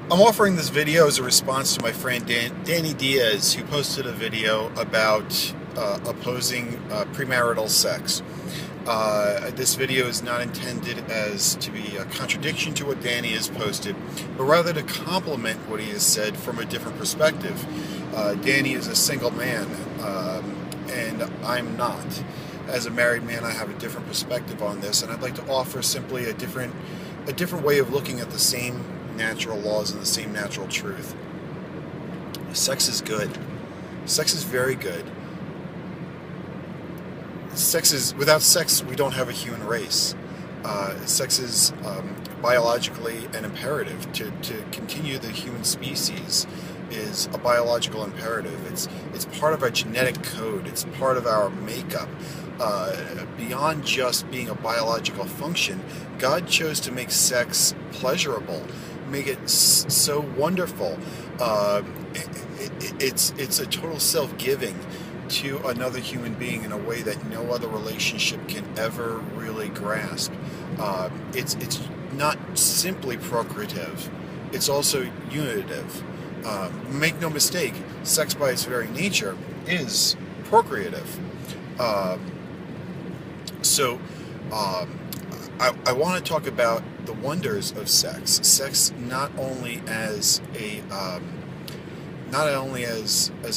I'm offering this video as a response to my friend Danny Diaz, who posted a video about opposing premarital sex. This video is not intended as to be a contradiction to what Danny has posted, but rather to complement what he has said from a different perspective. Danny is a single man, and I'm not. As a married man, I have a different perspective on this, and I'd like to offer simply a different way of looking at the same natural laws and the same natural truth. Sex is good. Sex is very good. Without sex, we don't have a human race. Sex is biologically an imperative. To continue the human species is a biological imperative. It's part of our genetic code. It's part of our makeup. Beyond just being a biological function, God chose to make sex pleasurable, make it so wonderful. It's a total self-giving to another human being in a way that no other relationship can ever really grasp. It's not simply procreative, it's also unitive. Make no mistake, sex by its very nature is procreative. I want to talk about the wonders of sex. Sex not only as a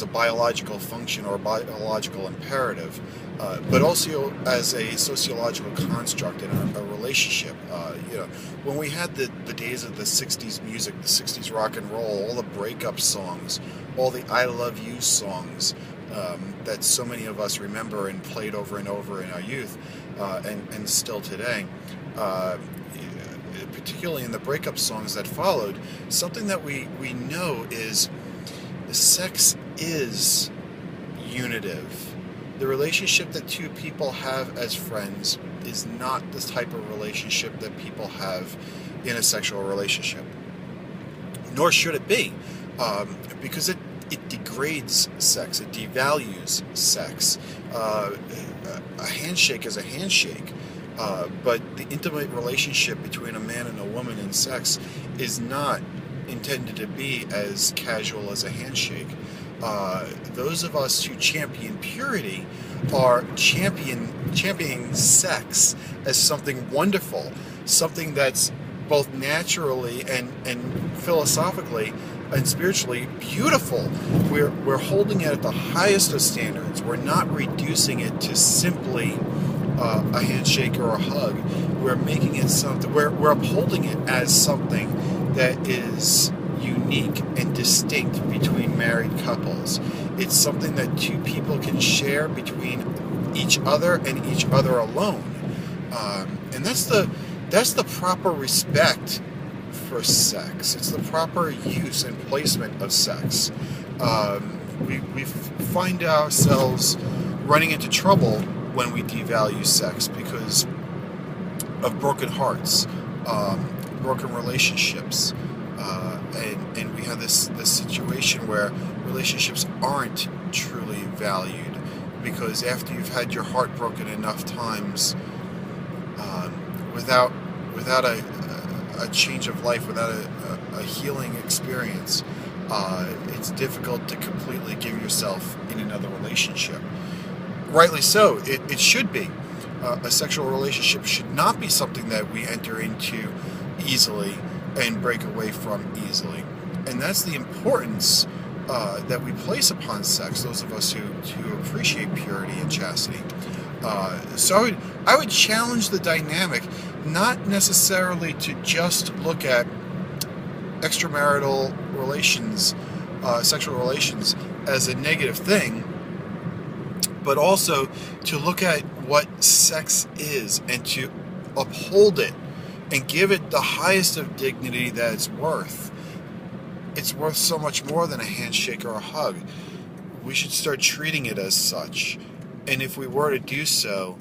biological function or a biological imperative, but also as a sociological construct in a relationship. When we had the days of the 60s music, the 60s rock and roll, all the breakup songs, all the I love you songs that so many of us remember and played over and over in our youth, and still today, particularly in the breakup songs that followed, something that we know is sex is unitive. The relationship that two people have as friends is not the type of relationship that people have in a sexual relationship. Nor should it be, because it degrades sex, it devalues sex. A handshake is a handshake, but the intimate relationship between a man and a woman in sex is not intended to be as casual as a handshake. Those of us who champion purity are championing sex as something wonderful, something that's both naturally and philosophically and spiritually beautiful. We're holding it at the highest of standards. We're not reducing it to simply a handshake or a hug. We're making it something. We're upholding it as something that is unique and distinct between married couples. It's something that two people can share between each other and each other alone, and that's the proper respect for sex. It's the proper use and placement of sex. We find ourselves running into trouble when we devalue sex because of broken hearts, broken relationships, and we have this situation where relationships aren't truly valued because after you've had your heart broken enough times, without a change of life, without a healing experience, it's difficult to completely give yourself in another relationship. Rightly so, it should be. A sexual relationship should not be something that we enter into easily and break away from easily. And that's the importance that we place upon sex, those of us who appreciate purity and chastity. So I would challenge the dynamic, not necessarily to just look at extramarital relations, sexual relations, as a negative thing, but also to look at what sex is and to uphold it and give it the highest of dignity that it's worth. It's worth so much more than a handshake or a hug. We should start treating it as such. And if we were to do so,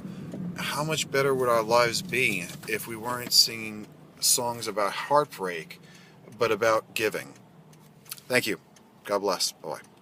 how much better would our lives be if we weren't singing songs about heartbreak, but about giving? Thank you. God bless. Bye-bye.